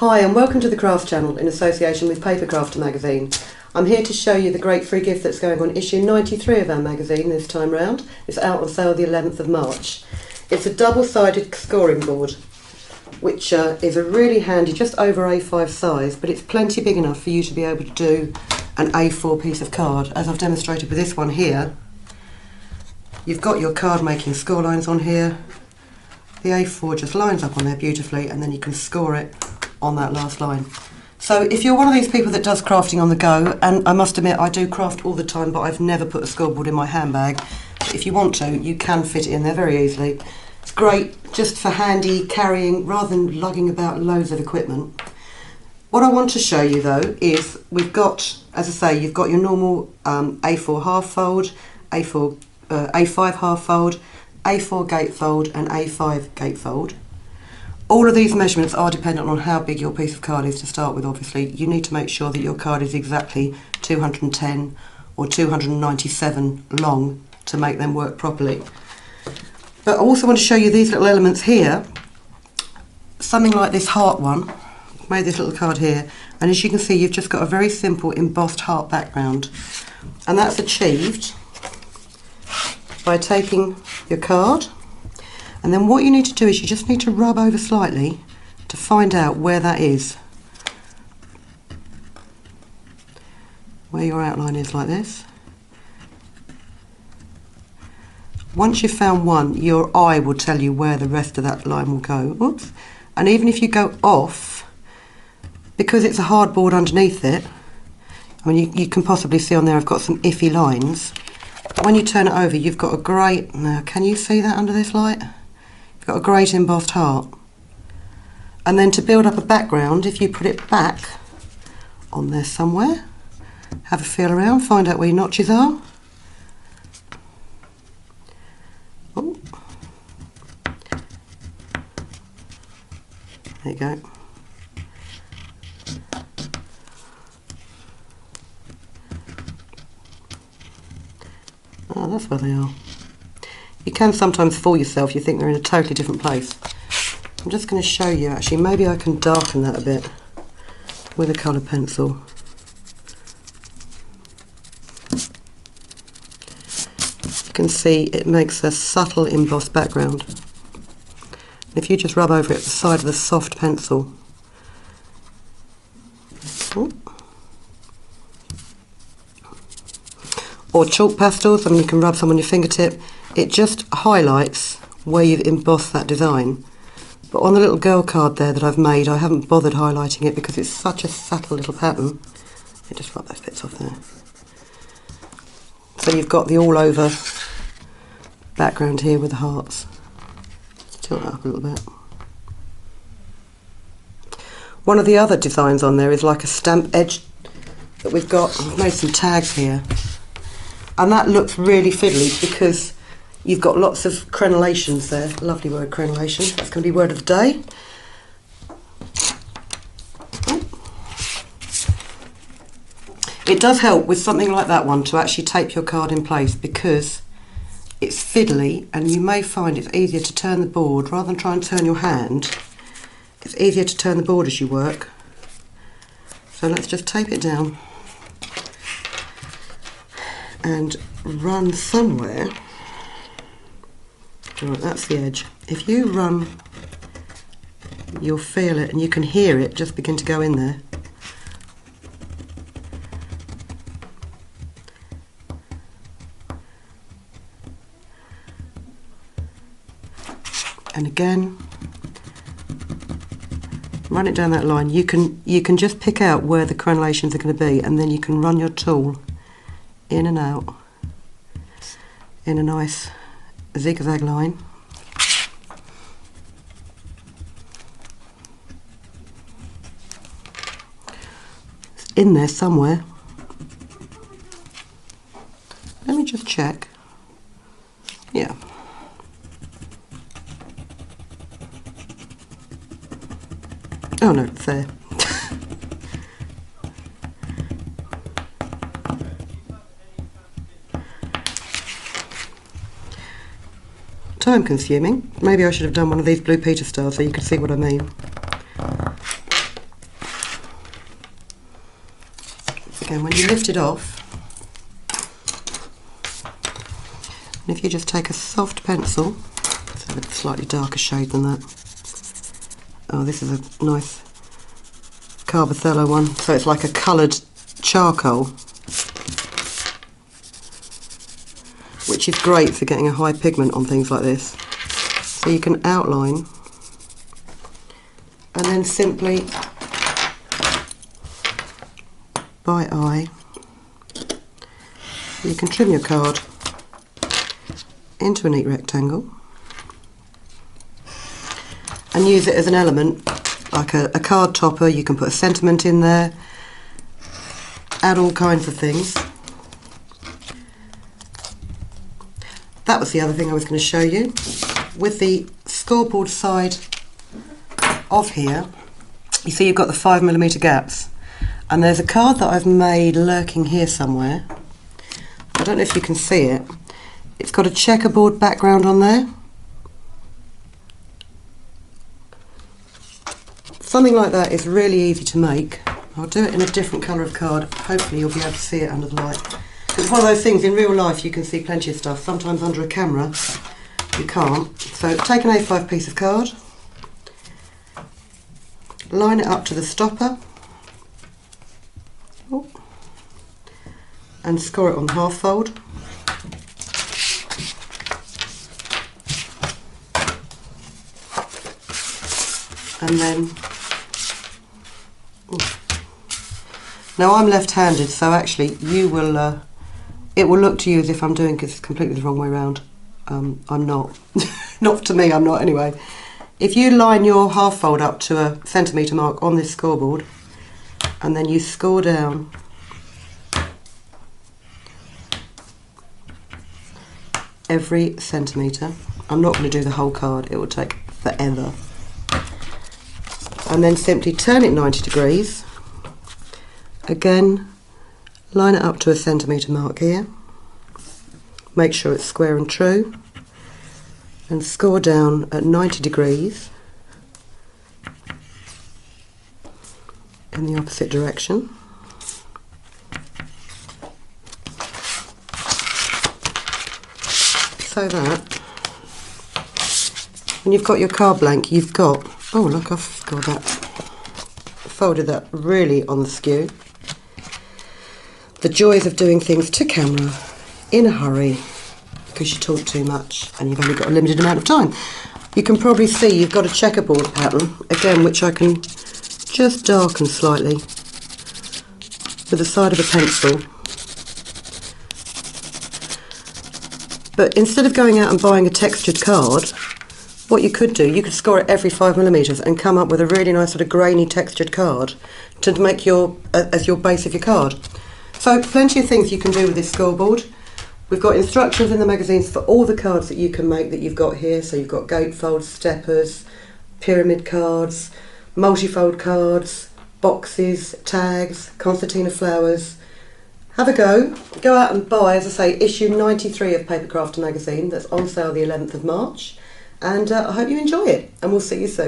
Hi and welcome to the Craft Channel in association with Papercrafter magazine. I'm here to show you the great free gift that's going on issue 93 of our magazine this time round. It's out on sale the 11th of March. It's a double-sided scoring board which is a really handy, just over A5 size, but it's plenty big enough for you to be able to do an A4 piece of card. As I've demonstrated with this one here, you've got your card making score lines on here. The A4 just lines up on there beautifully and then you can score it on that last line. So if you're one of these people that does crafting on the go, and I must admit I do craft all the time but I've never put a scoreboard in my handbag, if you want to you can fit it in there very easily. It's great just for handy carrying rather than lugging about loads of equipment. What I want to show you though is we've got, as I say, you've got your normal A4 half fold, A5 half fold, A4 gatefold and A5 gatefold. All of these measurements are dependent on how big your piece of card is to start with. Obviously you need to make sure that your card is exactly 210 or 297 long to make them work properly. But I also want to show you these little elements here. Something like this heart one, I've made this little card here, and as you can see you've just got a very simple embossed heart background, and that's achieved by taking your card, and then what you need to do is you just need to rub over slightly to find out where that is, where your outline is, like this. Once you've found one, your eye will tell you where the rest of that line will go. Oops. And even if you go off, because it's a hard board underneath it, I mean you can possibly see on there I've got some iffy lines. When you turn it over, you've got a great, now can you see that under this light? You've got a great embossed heart. And then to build up a background, if you put it back on there somewhere, have a feel around, find out where your notches are. Oh. There you go. Oh, that's where they are. You can sometimes fool yourself, you think they're in a totally different place. I'm just going to show you actually, maybe I can darken that a bit with a coloured pencil. You can see it makes a subtle embossed background. And if you just rub over it at the side of the soft pencil, or chalk pastels, I mean you can rub some on your fingertip, it just highlights where you've embossed that design. But on the little girl card there that I've made, I haven't bothered highlighting it because it's such a subtle little pattern. Let me just rub those bits off there. So you've got the all over background here with the hearts. Tilt that up a little bit. One of the other designs on there is like a stamp edge that we've got. I've made some tags here. And that looks really fiddly because you've got lots of crenellations there. Lovely word, crenellation. That's going to be word of the day. It does help with something like that one to actually tape your card in place because it's fiddly and you may find it's easier to turn the board rather than try and turn your hand. It's easier to turn the board as you work. So let's just tape it down and run somewhere. Right, that's the edge. If you run, you'll feel it and you can hear it just begin to go in there. And again, run it down that line. You can just pick out where the crenellations are going to be, and then you can run your tool in and out in a nice zigzag line. It's in there somewhere. Let me just check. Yeah. Oh no, it's there. Time consuming. Maybe I should have done one of these Blue Peter stars so you could see what I mean. again, when you lift it off, and if you just take a soft pencil, let's have a slightly darker shade than that. Oh, this is a nice Carbothello one, so it's like a coloured charcoal, which is great for getting a high pigment on things like this. So you can outline and then simply by eye you can trim your card into a neat rectangle and use it as an element, like a card topper. You can put a sentiment in there, add all kinds of things. That was the other thing I was going to show you. With the scoreboard side off here, you see you've got the 5mm gaps, and there's a card that I've made lurking here somewhere. I don't know if you can see it. It's got a checkerboard background on there. Something like that is really easy to make. I'll do it in a different colour of card. Hopefully you'll be able to see it under the light. It's one of those things, in real life you can see plenty of stuff. Sometimes under a camera you can't. So take an A5 piece of card, line it up to the stopper, and score it on half fold. And then, now I'm left-handed, so actually you will, it will look to you as if I'm doing it completely the wrong way around. I'm not. Not to me, I'm not anyway. If you line your half fold up to a centimetre mark on this scoreboard, and then you score down every centimetre. I'm not going to do the whole card, it will take forever. And then simply turn it 90 degrees. Again, line it up to a centimetre mark here. Make sure it's square and true. And score down at 90 degrees in the opposite direction. So that when you've got your card blank, you've got, oh look, I've scored that, folded that really on the skew. The joys of doing things to camera in a hurry because you talk too much and you've only got a limited amount of time. You can probably see you've got a checkerboard pattern, again, which I can just darken slightly with the side of a pencil. But instead of going out and buying a textured card, what you could do, you could score it every 5mm and come up with a really nice sort of grainy textured card to make your as your base of your card. So plenty of things you can do with this scoreboard. We've got instructions in the magazines for all the cards that you can make that you've got here. So you've got gatefold, steppers, pyramid cards, multifold cards, boxes, tags, concertina flowers. Have a go. Go out and buy, as I say, issue 93 of Papercrafter magazine. That's on sale the 11th of March. And I hope you enjoy it. And we'll see you soon.